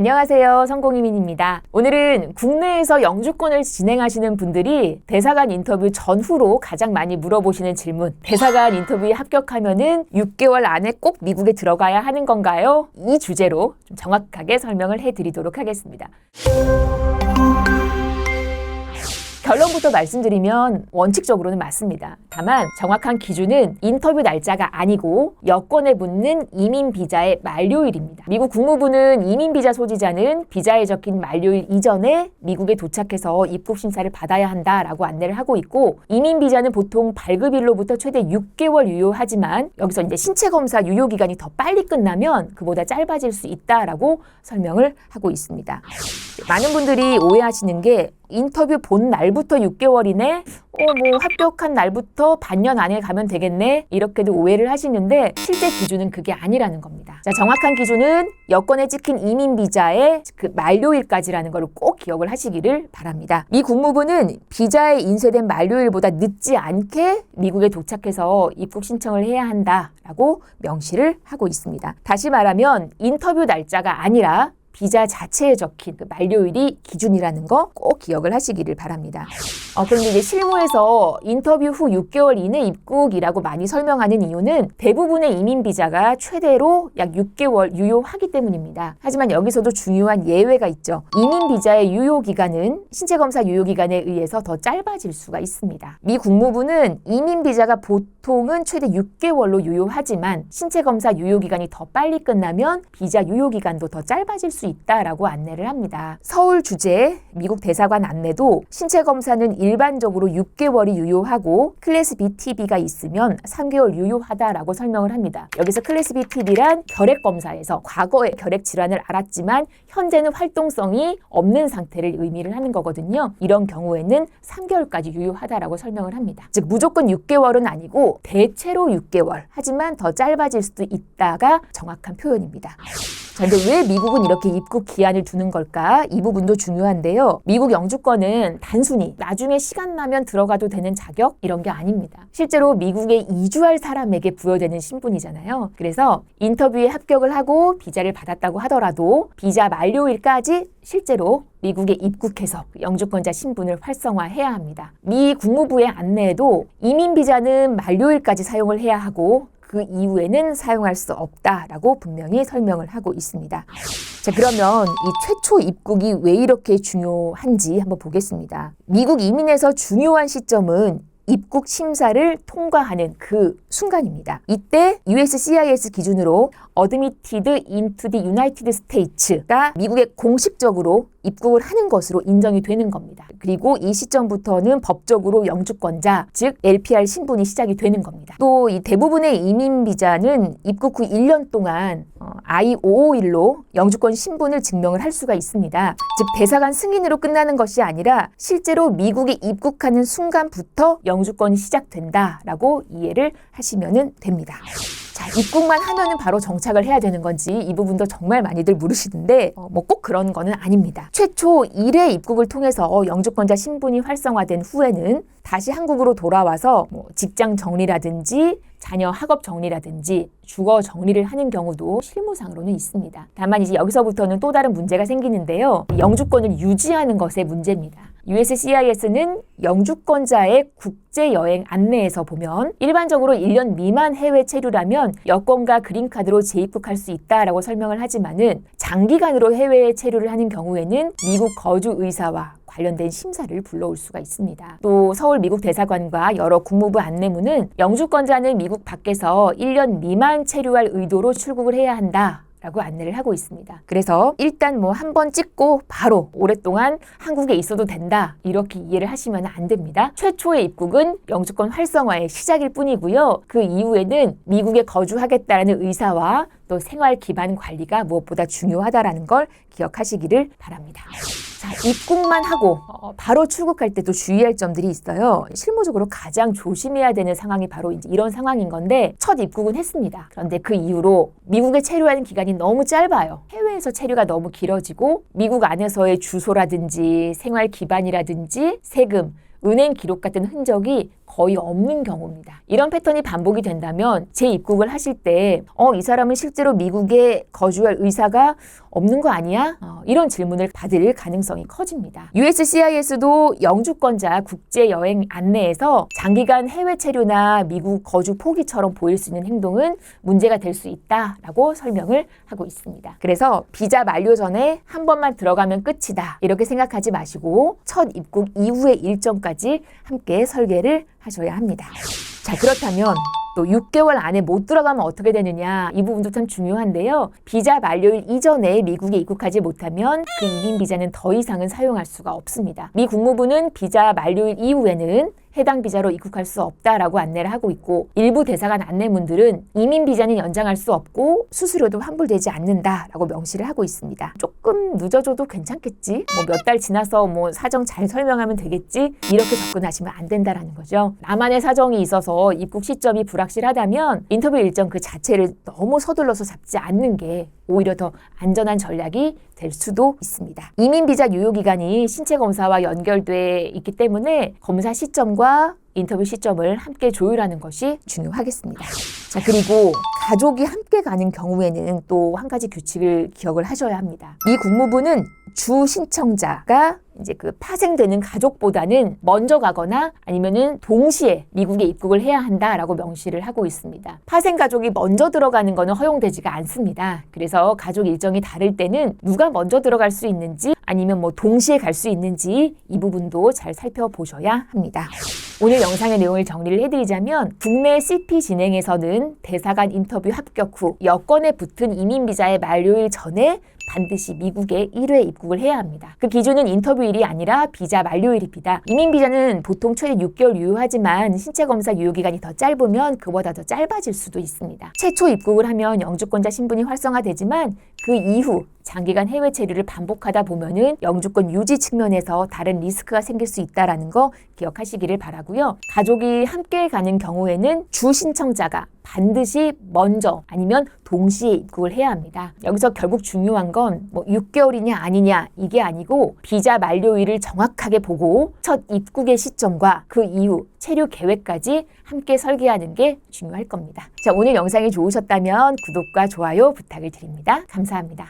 안녕하세요. 성공이민입니다. 오늘은 국내에서 영주권을 진행하시는 분들이 대사관 인터뷰 전후로 가장 많이 물어보시는 질문. 대사관 인터뷰에 합격하면은 6개월 안에 꼭 미국에 들어가야 하는 건가요? 이 주제로 좀 정확하게 설명을 해드리도록 하겠습니다. 결론부터 말씀드리면 원칙적으로는 맞습니다. 다만 정확한 기준은 인터뷰 날짜가 아니고 여권에 붙는 이민 비자의 만료일입니다. 미국 국무부는 이민 비자 소지자는 비자에 적힌 만료일 이전에 미국에 도착해서 입국 심사를 받아야 한다라고 안내를 하고 있고, 이민 비자는 보통 발급일로부터 최대 6개월 유효하지만 여기서 이제 신체 검사 유효 기간이 더 빨리 끝나면 그보다 짧아질 수 있다라고 설명을 하고 있습니다. 많은 분들이 오해하시는 게 인터뷰 본 날부터 6개월이네? 합격한 날부터 반년 안에 가면 되겠네? 이렇게도 오해를 하시는데 실제 기준은 그게 아니라는 겁니다. 자, 정확한 기준은 여권에 찍힌 이민 비자의 그 만료일까지라는 걸 꼭 기억을 하시기를 바랍니다. 미 국무부는 비자에 인쇄된 만료일보다 늦지 않게 미국에 도착해서 입국 신청을 해야 한다라고 명시를 하고 있습니다. 다시 말하면 인터뷰 날짜가 아니라 비자 자체에 적힌 그 만료일이 기준이라는 거 꼭 기억을 하시기를 바랍니다. 그런데 이제 실무에서 인터뷰 후 6개월 이내 입국이라고 많이 설명하는 이유는 대부분의 이민 비자가 최대로 약 6개월 유효하기 때문입니다. 하지만 여기서도 중요한 예외가 있죠. 이민 비자의 유효 기간은 신체 검사 유효 기간에 의해서 더 짧아질 수가 있습니다. 미 국무부는 이민 비자가 보통은 최대 6개월로 유효하지만 신체 검사 유효 기간이 더 빨리 끝나면 비자 유효 기간도 더 짧아질 수 있다라고 안내를 합니다. 서울 주재 미국 대사관 안내도 신체 검사는 일반적으로 6개월이 유효하고 클래스 B TB가 있으면 3개월 유효하다라고 설명을 합니다. 여기서 클래스 B TB란 결핵 검사에서 과거에 결핵 질환을 알았지만 현재는 활동성이 없는 상태를 의미를 하는 거거든요. 이런 경우에는 3개월까지 유효하다라고 설명을 합니다. 즉 무조건 6개월은 아니고 대체로 6개월, 하지만 더 짧아질 수도 있다가 정확한 표현입니다. 그런데 왜 미국은 이렇게 입국 기한을 두는 걸까? 이 부분도 중요한데요. 미국 영주권은 단순히 나중에 시간 나면 들어가도 되는 자격? 이런 게 아닙니다. 실제로 미국에 이주할 사람에게 부여되는 신분이잖아요. 그래서 인터뷰에 합격을 하고 비자를 받았다고 하더라도 비자 만료일까지 실제로 미국에 입국해서 영주권자 신분을 활성화해야 합니다. 미 국무부의 안내에도 이민 비자는 만료일까지 사용을 해야 하고 그 이후에는 사용할 수 없다라고 분명히 설명을 하고 있습니다. 자, 그러면 이 최초 입국이 왜 이렇게 중요한지 한번 보겠습니다. 미국 이민에서 중요한 시점은 입국 심사를 통과하는 그 순간입니다. 이때 USCIS 기준으로 Admitted into the United States가 미국에 공식적으로 입국을 하는 것으로 인정이 되는 겁니다. 그리고 이 시점부터는 법적으로 영주권자, 즉 LPR 신분이 시작이 되는 겁니다. 또 이 대부분의 이민 비자는 입국 후 1년 동안 I-551로 영주권 신분을 증명을 할 수가 있습니다. 즉 대사관 승인으로 끝나는 것이 아니라 실제로 미국에 입국하는 순간부터 영주권이 시작된다라고 이해를 하시면 됩니다. 자, 입국만 하면은 바로 정착을 해야 되는 건지 이 부분도 정말 많이들 물으시는데 꼭 그런 거는 아닙니다. 최초 1회 입국을 통해서 영주권자 신분이 활성화된 후에는 다시 한국으로 돌아와서 직장 정리라든지 자녀 학업 정리라든지 주거 정리를 하는 경우도 실무상으로는 있습니다. 다만 이제 여기서부터는 또 다른 문제가 생기는데요. 영주권을 유지하는 것의 문제입니다. USCIS는 영주권자의 국제여행 안내에서 보면 일반적으로 1년 미만 해외 체류라면 여권과 그린카드로 재입국할 수 있다라고 설명을 하지만은 장기간으로 해외에 체류를 하는 경우에는 미국 거주 의사와 관련된 심사를 불러올 수가 있습니다. 또 서울 미국 대사관과 여러 국무부 안내문은 영주권자는 미국 밖에서 1년 미만 체류할 의도로 출국을 해야 한다 라고 안내를 하고 있습니다. 그래서 일단 한 번 찍고 바로 오랫동안 한국에 있어도 된다, 이렇게 이해를 하시면 안 됩니다. 최초의 입국은 영주권 활성화의 시작일 뿐이고요. 그 이후에는 미국에 거주하겠다는 의사와 또 생활 기반 관리가 무엇보다 중요하다라는 걸 기억하시기를 바랍니다. 자, 입국만 하고 바로 출국할 때도 주의할 점들이 있어요. 실무적으로 가장 조심해야 되는 상황이 바로 이제 이런 상황인 건데, 첫 입국은 했습니다. 그런데 그 이후로 미국에 체류하는 기간이 너무 짧아요. 해외에서 체류가 너무 길어지고 미국 안에서의 주소라든지 생활 기반이라든지 세금, 은행 기록 같은 흔적이 거의 없는 경우입니다. 이런 패턴이 반복이 된다면 재입국을 하실 때 이 사람은 실제로 미국에 거주할 의사가 없는 거 아니야? 이런 질문을 받을 가능성이 커집니다. USCIS도 영주권자 국제여행 안내에서 장기간 해외 체류나 미국 거주 포기처럼 보일 수 있는 행동은 문제가 될 수 있다라고 설명을 하고 있습니다. 그래서 비자 만료 전에 한 번만 들어가면 끝이다 이렇게 생각하지 마시고 첫 입국 이후의 일정까지 함께 설계를 하셔야 합니다. 자, 그렇다면 또 6개월 안에 못 들어가면 어떻게 되느냐, 이 부분도 참 중요한데요. 비자 만료일 이전에 미국에 입국하지 못하면 그 이민 비자는 더 이상은 사용할 수가 없습니다. 미 국무부는 비자 만료일 이후에는 해당 비자로 입국할 수 없다라고 안내를 하고 있고, 일부 대사관 안내문들은 이민 비자는 연장할 수 없고 수수료도 환불되지 않는다라고 명시를 하고 있습니다. 조금 늦어져도 괜찮겠지, 몇 달 지나서 사정 잘 설명하면 되겠지, 이렇게 접근하시면 안 된다라는 거죠. 나만의 사정이 있어서 입국 시점이 불확실하다면 인터뷰 일정 그 자체를 너무 서둘러서 잡지 않는 게 오히려 더 안전한 전략이 될 수도 있습니다. 이민 비자 유효 기간이 신체 검사와 연결돼 있기 때문에 검사 시점과 인터뷰 시점을 함께 조율하는 것이 중요하겠습니다. 자, 그리고 가족이 함께 가는 경우에는 또 한 가지 규칙을 기억을 하셔야 합니다. 미 국무부는 주 신청자가 이제 그 파생되는 가족보다는 먼저 가거나 아니면은 동시에 미국에 입국을 해야 한다라고 명시를 하고 있습니다. 파생 가족이 먼저 들어가는 거는 허용되지가 않습니다. 그래서 가족 일정이 다를 때는 누가 먼저 들어갈 수 있는지 아니면 동시에 갈 수 있는지 이 부분도 잘 살펴보셔야 합니다. 오늘 영상의 내용을 정리를 해드리자면, 국내 CP 진행에서는 대사관 인터뷰 합격 후 여권에 붙은 이민 비자의 만료일 전에 반드시 미국에 1회 입국을 해야 합니다. 그 기준은 인터뷰일이 아니라 비자 만료일입니다. 이민 비자는 보통 최대 6개월 유효하지만 신체 검사 유효 기간이 더 짧으면 그보다 더 짧아질 수도 있습니다. 최초 입국을 하면 영주권자 신분이 활성화되지만 그 이후 장기간 해외 체류를 반복하다 보면은 영주권 유지 측면에서 다른 리스크가 생길 수 있다는 거 기억하시기를 바라고요. 가족이 함께 가는 경우에는 주 신청자가 반드시 먼저 아니면 동시에 입국을 해야 합니다. 여기서 결국 중요한 건 6개월이냐 아니냐 이게 아니고, 비자 만료일을 정확하게 보고 첫 입국의 시점과 그 이후 체류 계획까지 함께 설계하는 게 중요할 겁니다. 자, 오늘 영상이 좋으셨다면 구독과 좋아요 부탁을 드립니다. 감사합니다.